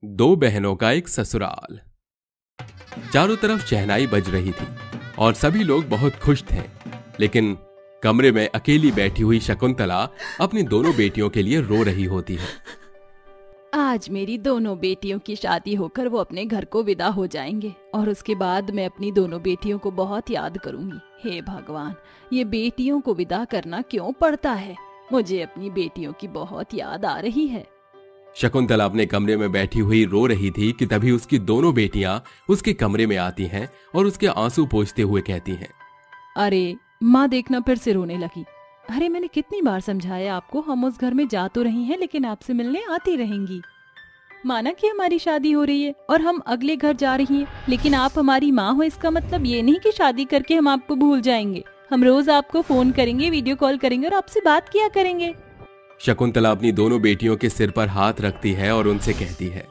दो बहनों का एक ससुराल। चारों तरफ शहनाई बज रही थी और सभी लोग बहुत खुश थे, लेकिन कमरे में अकेली बैठी हुई शकुंतला अपनी दोनों बेटियों के लिए रो रही होती है। आज मेरी दोनों बेटियों की शादी होकर वो अपने घर को विदा हो जाएंगे और उसके बाद मैं अपनी दोनों बेटियों को बहुत याद करूंगी। हे भगवान, ये बेटियों को विदा करना क्यों पड़ता है? मुझे अपनी बेटियों की बहुत याद आ रही है। शकुंतला अपने कमरे में बैठी हुई रो रही थी कि तभी उसकी दोनों बेटियां उसके कमरे में आती हैं और उसके आंसू पोंछते हुए कहती हैं, अरे माँ देखना फिर से रोने लगी। अरे मैंने कितनी बार समझाया आपको, हम उस घर में जा तो रही हैं लेकिन आपसे मिलने आती रहेंगी। माना कि हमारी शादी हो रही है और हम अगले घर जा रही हैं, लेकिन आप हमारी माँ हो, इसका मतलब ये नहीं कि शादी करके हम आपको भूल जाएंगे। हम रोज आपको फोन करेंगे, वीडियो कॉल करेंगे और आपसे बात किया करेंगे। शकुंतला अपनी दोनों बेटियों के सिर पर हाथ रखती है और उनसे कहती है,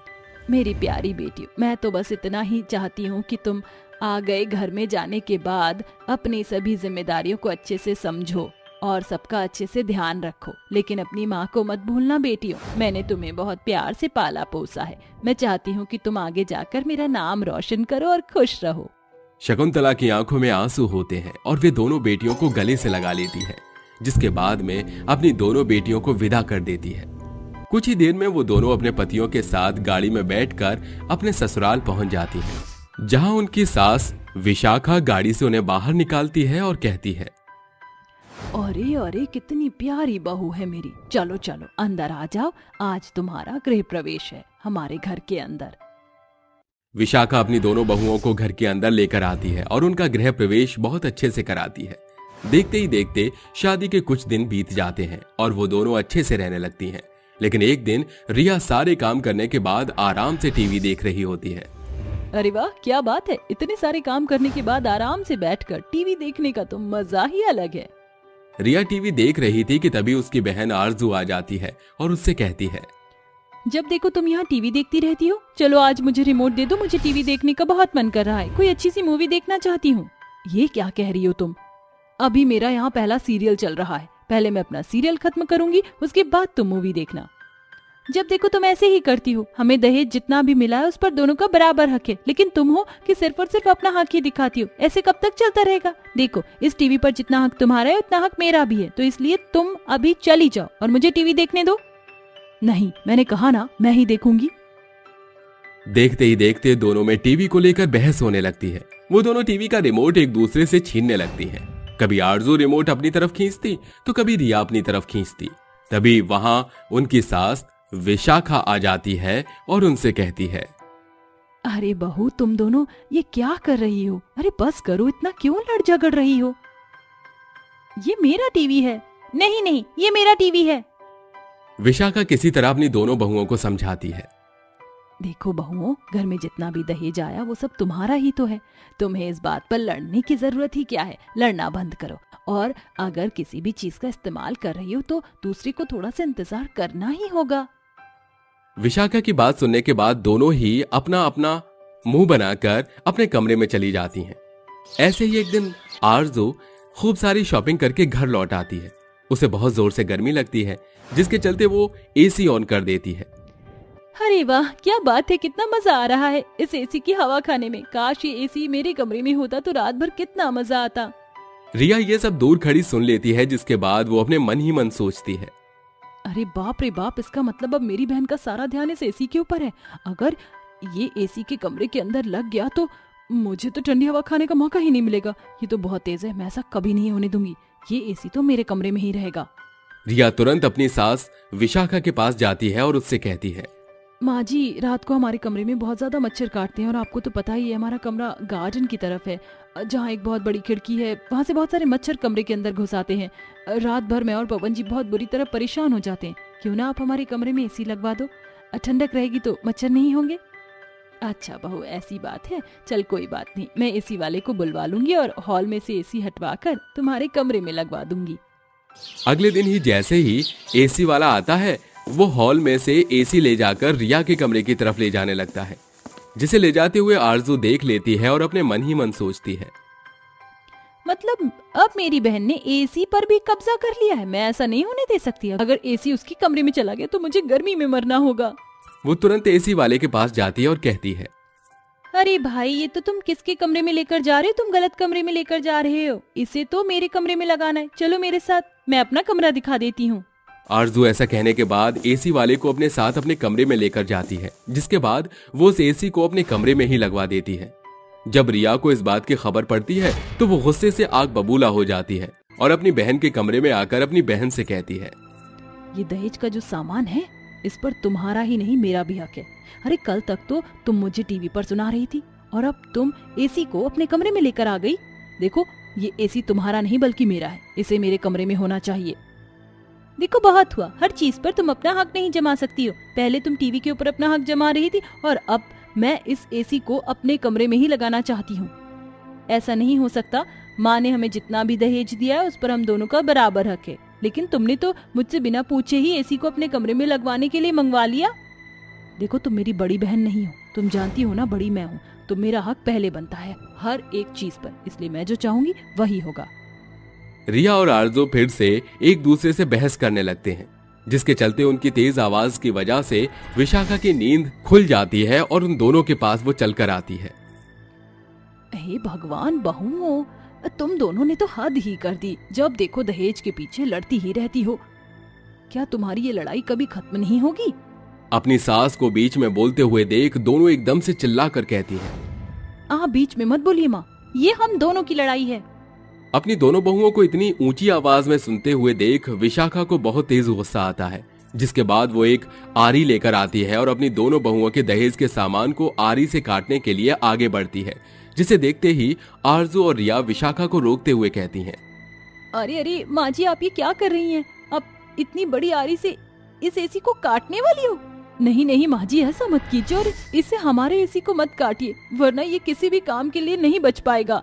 मेरी प्यारी बेटियों, मैं तो बस इतना ही चाहती हूँ कि तुम आ गए घर में जाने के बाद अपनी सभी जिम्मेदारियों को अच्छे से समझो और सबका अच्छे से ध्यान रखो, लेकिन अपनी माँ को मत भूलना बेटियों। मैंने तुम्हें बहुत प्यार से पाला पोसा है। मैं चाहती हूँ कि तुम आगे जाकर मेरा नाम रोशन करो और खुश रहो। शकुंतला की आंखों में आंसू होते हैं और वे दोनों बेटियों को गले से लगा लेती है, जिसके बाद में अपनी दोनों बेटियों को विदा कर देती है। कुछ ही देर में वो दोनों अपने पतियों के साथ गाड़ी में बैठकर अपने ससुराल पहुंच जाती हैं, जहां उनकी सास विशाखा गाड़ी से उन्हें बाहर निकालती है और कहती है, अरे अरे कितनी प्यारी बहू है मेरी, चलो चलो अंदर आ जाओ, आज तुम्हारा गृह प्रवेश है हमारे घर के अंदर। विशाखा अपनी दोनों बहुओं को घर के अंदर लेकर आती है और उनका गृह प्रवेश बहुत अच्छे से कराती है। देखते ही देखते शादी के कुछ दिन बीत जाते हैं और वो दोनों अच्छे से रहने लगती हैं। लेकिन एक दिन रिया सारे काम करने के बाद आराम से टीवी देख रही होती है। अरे वाह, क्या बात है, इतने सारे काम करने के बाद आराम से बैठकर टीवी देखने का तो मजा ही अलग है। रिया टीवी देख रही थी कि तभी उसकी बहन आरजू आ जाती है और उससे कहती है, जब देखो तुम यहाँ टीवी देखती रहती हो, चलो आज मुझे रिमोट दे दो, मुझे टीवी देखने का बहुत मन कर रहा है, कोई अच्छी सी मूवी देखना चाहती हूँ। ये क्या कह रही हो तुम? अभी मेरा यहाँ पहला सीरियल चल रहा है, पहले मैं अपना सीरियल खत्म करूंगी, उसके बाद तुम मूवी देखना। जब देखो तुम ऐसे ही करती हो, हमें दहेज जितना भी मिला है उस पर दोनों का बराबर हक है, लेकिन तुम हो कि सिर्फ और सिर्फ अपना हक ही दिखाती हो। ऐसे कब तक चलता रहेगा? देखो इस टीवी पर जितना हक तुम्हारा है उतना हक मेरा भी है, तो इसलिए तुम अभी चली जाओ और मुझे टीवी देखने दो। नहीं, मैंने कहा ना, मैं ही देखूंगी। देखते ही देखते दोनों में टीवी को लेकर बहस होने लगती है। वो दोनों टीवी का रिमोट एक दूसरे से छीनने लगती हैं। कभी आरजू रिमोट अपनी तरफ खींचती तो कभी रिया अपनी तरफ खींचती। तभी वहां उनकी सास विशाखा आ जाती है और उनसे कहती है, अरे बहू, तुम दोनों ये क्या कर रही हो? अरे बस करो, इतना क्यों लड़ झगड़ रही हो? ये मेरा टीवी है। नहीं नहीं, ये मेरा टीवी है। विशाखा किसी तरह अपनी दोनों बहुओं को समझाती है। देखो बहुओं, घर में जितना भी दहेज आया वो सब तुम्हारा ही तो है, तुम्हें इस बात पर लड़ने की जरूरत ही क्या है? लड़ना बंद करो, और अगर किसी भी चीज का इस्तेमाल कर रही हो तो दूसरे को थोड़ा सा इंतजार करना ही होगा। विशाखा की बात सुनने के बाद दोनों ही अपना अपना मुंह बनाकर अपने कमरे में चली जाती हैं। ऐसे ही एक दिन आरजू खूब सारी शॉपिंग करके घर लौट आती है। उसे बहुत जोर से गर्मी लगती है, जिसके चलते वो एसी ऑन कर देती है। अरे वाह, क्या बात है, कितना मजा आ रहा है इस एसी की हवा खाने में। काश ये एसी मेरे कमरे में होता तो रात भर कितना मजा आता। रिया ये सब दूर खड़ी सुन लेती है, जिसके बाद वो अपने मन ही मन सोचती है, अरे बाप रे बाप, इसका मतलब अब मेरी बहन का सारा ध्यान इस एसी के ऊपर है। अगर ये एसी के कमरे के अंदर लग गया तो मुझे तो ठंडी हवा खाने का मौका ही नहीं मिलेगा। ये तो बहुत तेज है, मैं ऐसा कभी नहीं होने दूंगी। ये एसी तो मेरे कमरे में ही रहेगा। रिया तुरंत अपनी सास विशाखा के पास जाती है और उससे कहती है, माँ जी, रात को हमारे कमरे में बहुत ज्यादा मच्छर काटते हैं और आपको तो पता ही है हमारा कमरा गार्डन की तरफ है, जहाँ एक बहुत बड़ी खिड़की है, वहाँ से बहुत सारे मच्छर कमरे के अंदर घुस आते हैं। रात भर मैं और पवन जी बहुत बुरी तरह परेशान हो जाते हैं। क्यों ना आप हमारे कमरे में एसी लगवा दो, ठंडक रहेगी तो मच्छर नहीं होंगे। अच्छा बहू, ऐसी बात है, चल कोई बात नहीं, मैं एसी वाले को बुलवा लूंगी और हॉल में से एसी हटवा कर तुम्हारे कमरे में लगवा दूंगी। अगले दिन ही जैसे ही एसी वाला आता है, वो हॉल में से एसी ले जाकर रिया के कमरे की तरफ ले जाने लगता है, जिसे ले जाते हुए आरजू देख लेती है और अपने मन ही मन सोचती है, मतलब अब मेरी बहन ने एसी पर भी कब्जा कर लिया है। मैं ऐसा नहीं होने दे सकती। अगर एसी उसके कमरे में चला गया तो मुझे गर्मी में मरना होगा। वो तुरंत एसी वाले के पास जाती है और कहती है, अरे भाई, ये तो तुम किसके कमरे में लेकर जा रहे हो? तुम गलत कमरे में लेकर जा रहे हो। इसे तो मेरे कमरे में लगाना है। चलो मेरे साथ, मैं अपना कमरा दिखा देती हूँ। आरजू ऐसा कहने के बाद एसी वाले को अपने साथ अपने कमरे में लेकर जाती है, जिसके बाद वो उस एसी को अपने कमरे में ही लगवा देती है। जब रिया को इस बात की खबर पड़ती है तो वो गुस्से से आग बबूला हो जाती है और अपनी बहन के कमरे में आकर अपनी बहन से कहती है, ये दहेज का जो सामान है, इस पर तुम्हारा ही नहीं मेरा भी हक है। अरे कल तक तो तुम मुझे टीवी पर सुना रही थी और अब तुम एसी को अपने कमरे में लेकर आ गई। देखो, ये एसी तुम्हारा नहीं बल्कि मेरा है। इसे मेरे कमरे में होना चाहिए। देखो, बहुत हुआ। हर चीज पर तुम अपना हक नहीं जमा सकती हो। पहले तुम टीवी के ऊपर अपना हक जमा रही थी और अब मैं इस एसी को अपने कमरे में ही लगाना चाहती हूँ। ऐसा नहीं हो सकता। माँ ने हमें जितना भी दहेज दिया है उस पर हम दोनों का बराबर हक है, लेकिन तुमने तो मुझसे बिना पूछे ही एसी को अपने कमरे में लगवाने के लिए मंगवा लिया। देखो, तुम मेरी बड़ी बहन नहीं हो, तुम जानती हो ना बड़ी मैं हूँ, तो मेरा हक पहले बनता है हर एक चीज पर, इसलिए मैं जो चाहूंगी वही होगा। रिया और आरजू फिर से एक दूसरे से बहस करने लगते हैं, जिसके चलते उनकी तेज आवाज की वजह से विशाखा की नींद खुल जाती है और उन दोनों के पास वो चलकर आती है। हे भगवान, बहुओं, तुम दोनों ने तो हद ही कर दी। जब देखो दहेज के पीछे लड़ती ही रहती हो। क्या तुम्हारी ये लड़ाई कभी खत्म नहीं होगी? अपनी सास को बीच में बोलते हुए देख दोनों एकदम से चिल्लाकर कहती हैं, आप बीच में मत बोलिए माँ, ये हम दोनों की लड़ाई है। अपनी दोनों बहुओं को इतनी ऊंची आवाज में सुनते हुए देख विशाखा को बहुत तेज गुस्सा आता है, जिसके बाद वो एक आरी लेकर आती है और अपनी दोनों बहुओं के दहेज के सामान को आरी से काटने के लिए आगे बढ़ती है, जिसे देखते ही आरजू और रिया विशाखा को रोकते हुए कहती हैं, अरे अरे माँ जी, आप ये क्या कर रही हैं? अब इतनी बड़ी आरी से इस एसी को काटने वाली हो? नहीं नहीं माँ जी, ऐसा मत कीजिए और इससे हमारे एसी को मत काटिए, वरना ये किसी भी काम के लिए नहीं बच पाएगा।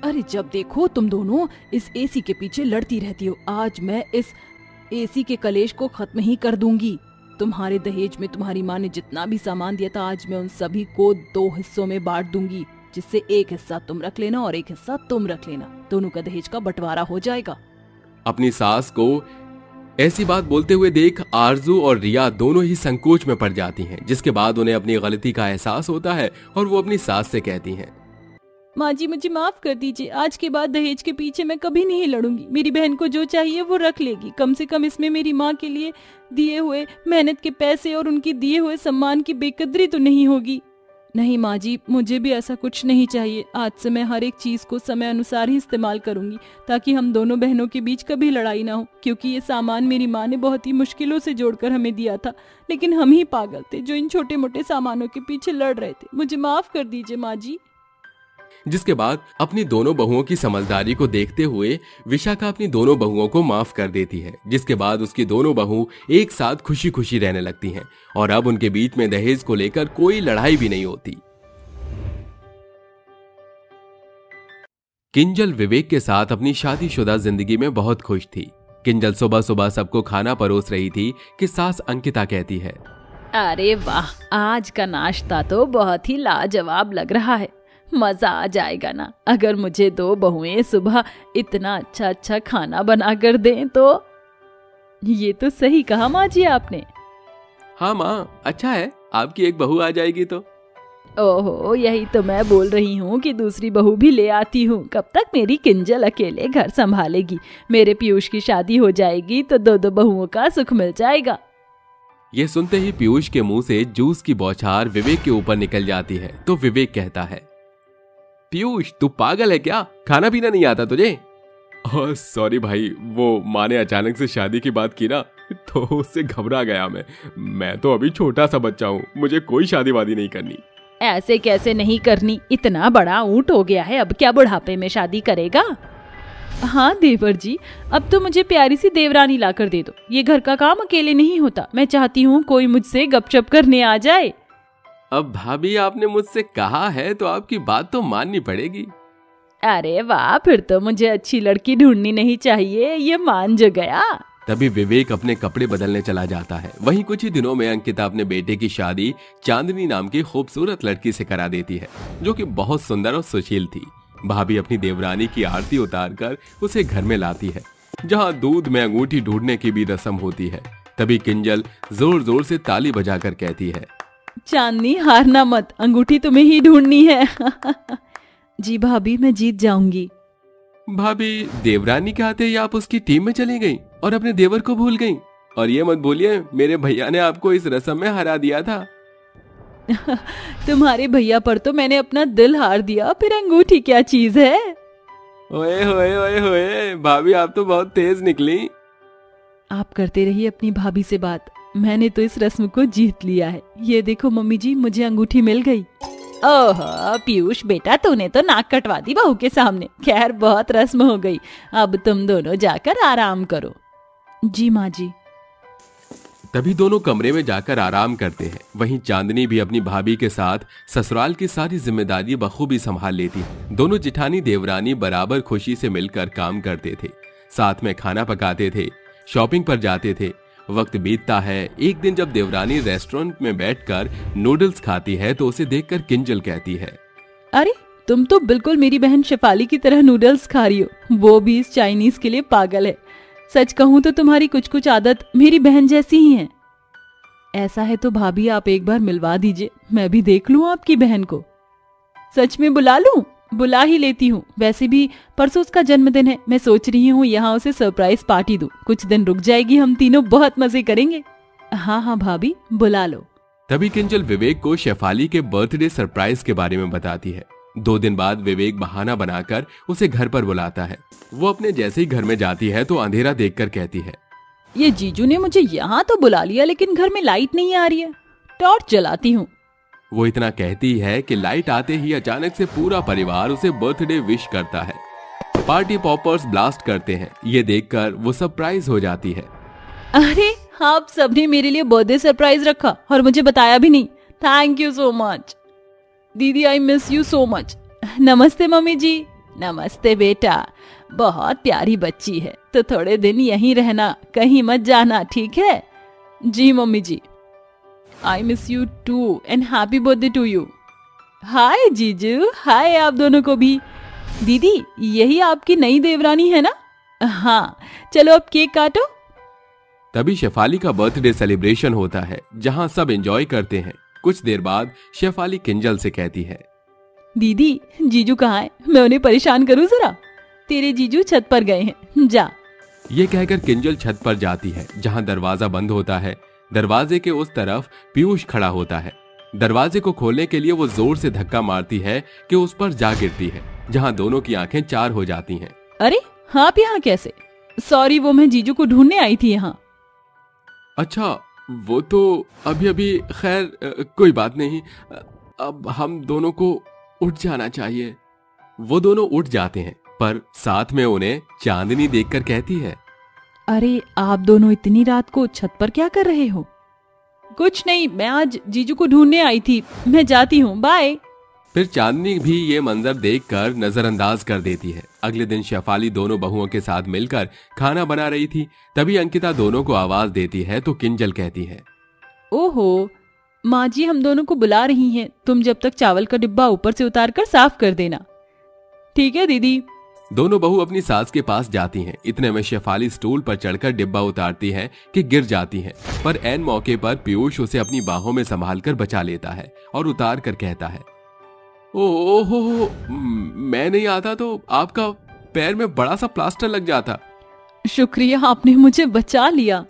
अरे जब देखो तुम दोनों इस एसी के पीछे लड़ती रहती हो। आज मैं इस एसी के कलेश को खत्म ही कर दूंगी। तुम्हारे दहेज में तुम्हारी माँ ने जितना भी सामान दिया था, आज मैं उन सभी को 2 हिस्सों में बांट दूंगी, जिससे एक हिस्सा तुम रख लेना और एक हिस्सा तुम रख लेना। दोनों का दहेज का बंटवारा हो जाएगा। अपनी सास को ऐसी बात बोलते हुए देख आरजू और रिया दोनों ही संकोच में पड़ जाती हैं, जिसके बाद उन्हें अपनी गलती का एहसास होता है और वो अपनी सास से कहती हैं, माँ जी मुझे माफ कर दीजिए। आज के बाद दहेज के पीछे मैं कभी नहीं लड़ूंगी। मेरी बहन को जो चाहिए वो रख लेगी। कम से कम इसमें मेरी माँ के लिए दिए हुए मेहनत के पैसे और उनके दिए हुए सम्मान की बेकदरी तो नहीं होगी। नहीं माँ जी, मुझे भी ऐसा कुछ नहीं चाहिए। आज से मैं हर एक चीज को समय अनुसार ही इस्तेमाल करूंगी, ताकि हम दोनों बहनों के बीच कभी लड़ाई ना हो। क्योंकि ये सामान मेरी माँ ने बहुत ही मुश्किलों से जोड़कर हमें दिया था, लेकिन हम ही पागल थे जो इन छोटे मोटे सामानों के पीछे लड़ रहे थे। मुझे माफ कर दीजिए माँ जी। जिसके बाद अपनी दोनों बहुओं की समझदारी को देखते हुए विशाखा अपनी दोनों बहुओं को माफ कर देती है, जिसके बाद उसकी दोनों बहू एक साथ खुशी खुशी रहने लगती हैं और अब उनके बीच में दहेज को लेकर कोई लड़ाई भी नहीं होती। किंजल विवेक के साथ अपनी शादीशुदा जिंदगी में बहुत खुश थी। किंजल सुबह सुबह सबको खाना परोस रही थी कि सास अंकिता कहती है, अरे वाह, आज का नाश्ता तो बहुत ही लाजवाब लग रहा है। मजा आ जाएगा ना अगर मुझे 2 बहुएं सुबह इतना अच्छा अच्छा खाना बना कर दें तो। ये तो सही कहा माँ जी आपने। हाँ माँ, अच्छा है, आपकी एक बहू आ जाएगी तो। ओहो, यही तो मैं बोल रही हूँ कि दूसरी बहू भी ले आती हूँ। कब तक मेरी किंजल अकेले घर संभालेगी? मेरे पीयूष की शादी हो जाएगी तो 2 बहुओं का सुख मिल जाएगा। ये सुनते ही पीयूष के मुंह से जूस की बौछार विवेक के ऊपर निकल जाती है, तो विवेक कहता है, पीयूष तू पागल है क्या? खाना पीना नहीं आता तुझे? सॉरी भाई, वो माँ ने अचानक से शादी की बात की ना, तो उससे घबरा गया मैं तो अभी छोटा सा बच्चा हूँ, मुझे कोई शादी वादी नहीं करनी। ऐसे कैसे नहीं करनी? इतना बड़ा ऊंट हो गया है, अब क्या बुढ़ापे में शादी करेगा? हाँ देवर जी, अब तो मुझे प्यारी सी देवरानी लाकर दे दो। ये घर का काम अकेले नहीं होता। मैं चाहती हूँ कोई मुझसे गपशप करने आ जाए। अब भाभी, आपने मुझसे कहा है तो आपकी बात तो माननी पड़ेगी। अरे वाह, फिर तो मुझे अच्छी लड़की ढूंढनी नहीं चाहिए, ये मान जो गया। तभी विवेक अपने कपड़े बदलने चला जाता है। वहीं कुछ ही दिनों में अंकिता अपने बेटे की शादी चांदनी नाम की खूबसूरत लड़की से करा देती है, जो कि बहुत सुंदर और सुशील थी। भाभी अपनी देवरानी की आरती उतारकर उसे घर में लाती है, जहाँ दूध में अंगूठी ढूंढने की भी रस्म होती है। तभी किंजल जोर जोर से ताली बजाकर कहती है, चांदनी हारना मत, अंगूठी तुम्हें ही ढूंढनी है। जी भाभी, मैं जीत जाऊंगी। भाभी, देवरानी के आते ही आप उसकी टीम में चली गई और अपने देवर को भूल गई। और ये मत बोलिए मेरे भैया ने आपको इस रस्म में हरा दिया था। तुम्हारे भैया पर तो मैंने अपना दिल हार दिया, फिर अंगूठी क्या चीज है। ओए होए ओए होए, भाभी आप तो बहुत तेज निकली। आप करते रहिए अपनी भाभी से बात, मैंने तो इस रस्म को जीत लिया है। ये देखो मम्मी जी, मुझे अंगूठी मिल गई। ओह पीयूष बेटा, तूने तो नाक कटवा दी बहू के सामने। खैर बहुत रस्म हो गई, अब तुम दोनों जाकर आराम करो। जी माँ जी। तभी दोनों कमरे में जाकर आराम करते हैं। वहीं चांदनी भी अपनी भाभी के साथ ससुराल की सारी जिम्मेदारी बखूबी संभाल लेती है। दोनों जिठानी देवरानी बराबर खुशी से मिलकर काम करते थे, साथ में खाना पकाते थे, शॉपिंग पर जाते थे। वक्त बीतता है। एक दिन जब देवरानी रेस्टोरेंट में बैठकर नूडल्स खाती है तो उसे देखकर किंजल कहती है, अरे तुम तो बिल्कुल मेरी बहन शेफाली की तरह नूडल्स खा रही हो, वो भी इस चाइनीज के लिए पागल है। सच कहूं तो तुम्हारी कुछ कुछ आदत मेरी बहन जैसी ही है। ऐसा है तो भाभी आप एक बार मिलवा दीजिए, मैं भी देख लूं आपकी बहन को। सच में बुला लूं? बुला ही लेती हूँ। वैसे भी परसों उसका जन्मदिन है, मैं सोच रही हूँ यहाँ उसे सरप्राइज पार्टी दूं। कुछ दिन रुक जाएगी, हम तीनों बहुत मजे करेंगे। हाँ हाँ भाभी, बुला लो। तभी किंजल विवेक को शेफाली के बर्थडे सरप्राइज के बारे में बताती है। 2 दिन बाद विवेक बहाना बनाकर उसे घर पर बुलाता है। वो अपने जैसे ही घर में जाती है तो अंधेरा देखकर कहती है, ये जीजू ने मुझे यहाँ तो बुला लिया, लेकिन घर में लाइट नहीं आ रही है, टॉर्च जलाती हूँ। वो इतना कहती है कि लाइट आते ही अचानक से पूरा परिवार उसे बर्थडे विश करता है। पार्टी पॉपर्स ब्लास्ट करते हैं। ये देखकर वो सरप्राइज हो जाती है। अरे आप सबने मेरे लिए बर्थडे सरप्राइज रखा और मुझे बताया भी नहीं। थैंक यू सो मच दीदी, आई मिस यू सो मच। नमस्ते मम्मी जी। नमस्ते बेटा, बहुत प्यारी बच्ची है, तो थोड़े दिन यहीं रहना, कहीं मत जाना, ठीक है? जी mummy ji. I miss you too and happy birthday to you. Hi जीजू, हाय आप दोनों को भी। दीदी यही आपकी नई देवरानी है ना? हाँ, चलो अब केक काटो। तभी शेफाली का बर्थडे सेलिब्रेशन होता है, जहां सब एंजॉय करते हैं। कुछ देर बाद शेफाली किंजल से कहती है, दीदी जीजू कहाँ है? मैं उन्हें परेशान करूं जरा। तेरे जीजू छत पर गए हैं, जा। ये कहकर किंजल छत पर जाती है, जहां दरवाजा बंद होता है। दरवाजे के उस तरफ पीयूष खड़ा होता है। दरवाजे को खोलने के लिए वो जोर से धक्का मारती है कि उस पर जा गिरती है, जहां दोनों की आंखें चार हो जाती हैं। अरे आप यहाँ कैसे? सॉरी, वो मैं जीजू को ढूंढने आई थी यहाँ। अच्छा, वो तो अभी अभी, खैर कोई बात नहीं, अब हम दोनों को उठ जाना चाहिए। वो दोनों उठ जाते हैं, पर साथ में उन्हें चांदनी देखकर कहती है, अरे आप दोनों इतनी रात को छत पर क्या कर रहे हो? कुछ नहीं, मैं आज जीजू को ढूंढने आई थी, मैं जाती हूँ, बाय। फिर चांदनी भी ये मंजर देखकर नजरअंदाज कर देती है। अगले दिन शेफाली दोनों बहुओं के साथ मिलकर खाना बना रही थी। तभी अंकिता दोनों को आवाज देती है तो किंजल कहती है, ओहो माँ जी, हम दोनों को बुला रही हैं, तुम जब तक चावल का डिब्बा ऊपर से उतार कर साफ कर देना। ठीक है दीदी। दोनों बहू अपनी सास के पास जाती हैं। इतने में शेफाली स्टूल पर चढ़कर डिब्बा उतारती है कि गिर जाती है, पर ऐन मौके पर पीयूष उसे अपनी बाहों में संभालकर बचा लेता है और उतार कर कहता है, ओहो, मैं नहीं आता तो आपका पैर में बड़ा सा प्लास्टर लग जाता। शुक्रिया, आपने मुझे बचा लिया।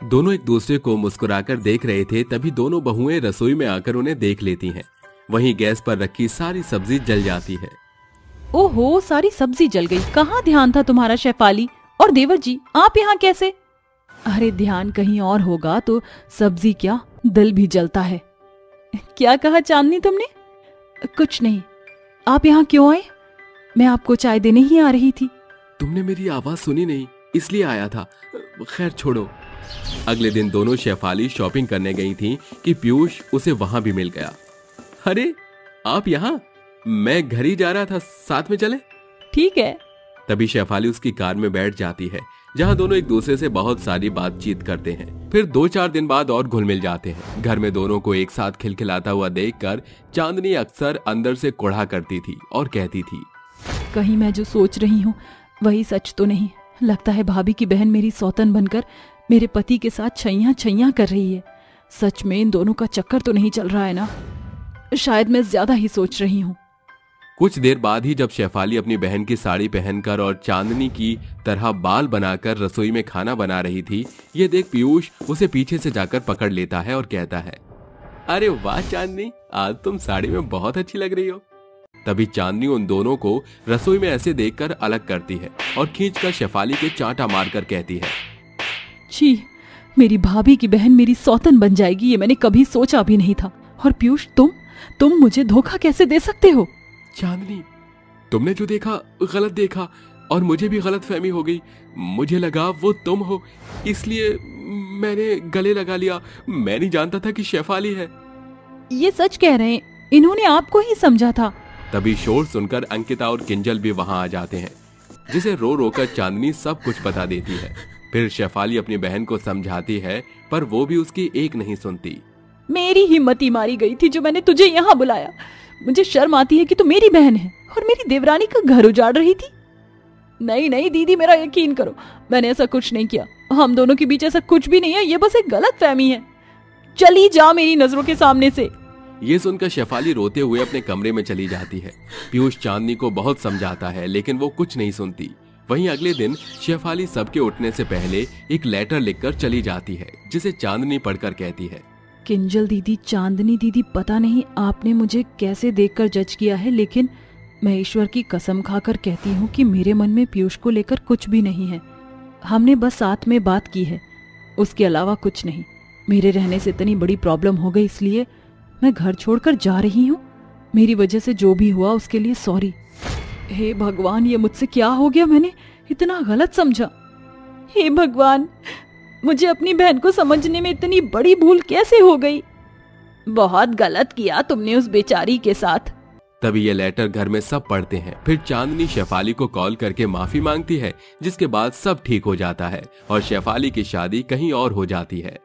दोनों एक दूसरे को मुस्कुराकर देख रहे थे। तभी दोनों बहुएं रसोई में आकर उन्हें देख लेती हैं। वहीं गैस पर रखी सारी सब्जी जल जाती है। ओहो, सारी सब्जी जल गई। कहाँ ध्यान था तुम्हारा शेफाली? और देवर जी, आप यहाँ कैसे? अरे ध्यान कहीं और होगा तो सब्जी क्या, दिल भी जलता है। क्या कहा चांदनी तुमने? कुछ नहीं। आप यहाँ क्यों आए? मैं आपको चाय देने ही आ रही थी। तुमने मेरी आवाज सुनी नहीं, इसलिए आया था। खैर छोड़ो। अगले दिन दोनों शेफाली शॉपिंग करने गई थी कि पीयूष उसे वहां भी मिल गया। अरे आप यहाँ? मैं घर ही जा रहा था, साथ में चले? ठीक है। तभी शेफाली उसकी कार में बैठ जाती है, जहां दोनों एक दूसरे से बहुत सारी बातचीत करते हैं। फिर 2-4 दिन बाद और घुल मिल जाते हैं। घर में दोनों को एक साथ खिलखिलाता हुआ देखकर चांदनी अक्सर अंदर से कुढ़ा करती थी और कहती थी, कहीं मैं जो सोच रही हूँ वही सच तो नहीं। लगता है भाभी की बहन मेरी सौतन बनकर मेरे पति के साथ छैया छैया कर रही है। सच में इन दोनों का चक्कर तो नहीं चल रहा है ना? शायद मैं ज्यादा ही सोच रही हूँ। कुछ देर बाद ही जब शेफाली अपनी बहन की साड़ी पहनकर और चांदनी की तरह बाल बनाकर रसोई में खाना बना रही थी, ये देख पीयूष उसे पीछे से जाकर पकड़ लेता है और कहता है, अरे वाह चांदनी, आज तुम साड़ी में बहुत अच्छी लग रही हो। तभी चांदनी उन दोनों को रसोई में ऐसे देखकर अलग करती है और खींचकर शेफाली के चांटा मारकर कहती है, छी, मेरी भाभी की बहन मेरी सौतन बन जाएगी, ये मैंने कभी सोचा भी नहीं था। और पीयूष, तुम मुझे धोखा कैसे दे सकते हो? चांदनी, तुमने जो देखा गलत देखा और मुझे भी गलत फहमी हो गई। मुझे लगा वो तुम हो, इसलिए मैंने गले लगा लिया। मैं नहीं जानता था कि शेफाली है। ये सच कह रहे हैं, इन्होंने आपको ही समझा था। तभी शोर सुनकर अंकिता और किंजल भी वहां आ जाते हैं, जिसे रो रोकर चांदनी सब कुछ बता देती है। फिर शेफाली अपनी बहन को समझाती है, पर वो भी उसकी एक नहीं सुनती। मेरी हिम्मत ही मारी गई थी जो मैंने तुझे यहाँ बुलाया। मुझे शर्म आती है कि तू मेरी बहन है और मेरी देवरानी का घर उजाड़ रही थी। नहीं नहीं दीदी, मेरा यकीन करो, मैंने ऐसा कुछ नहीं किया। हम दोनों के बीच ऐसा कुछ भी नहीं है, ये बस एक गलतफहमी है। चली जा मेरी नजरों के सामने से। ये सुनकर शेफाली रोते हुए अपने कमरे में चली जाती है। पीयूष चांदनी को बहुत समझाता है, लेकिन वो कुछ नहीं सुनती। वहीं अगले दिन शेफाली सबके उठने से पहले एक लेटर लिखकर चली जाती है, जिसे चांदनी पढ़कर कहती है, किंजल दीदी, चांदनी दीदी, पता नहीं आपने मुझे कैसे देखकर जज किया है, लेकिन मैं ईश्वर की कसम खाकर कहती हूँ कि मेरे मन में पीयूष को लेकर कुछ भी नहीं है। हमने बस साथ में बात की है, उसके अलावा कुछ नहीं। मेरे रहने से इतनी बड़ी प्रॉब्लम हो गई, इसलिए मैं घर छोड़कर जा रही हूँ। मेरी वजह से जो भी हुआ उसके लिए सॉरी। हे भगवान, ये मुझसे क्या हो गया? मैंने इतना गलत समझा। हे भगवान, मुझे अपनी बहन को समझने में इतनी बड़ी भूल कैसे हो गई? बहुत गलत किया तुमने उस बेचारी के साथ। तभी ये लेटर घर में सब पढ़ते हैं। फिर चांदनी शेफाली को कॉल करके माफी मांगती है, जिसके बाद सब ठीक हो जाता है और शेफाली की शादी कहीं और हो जाती है।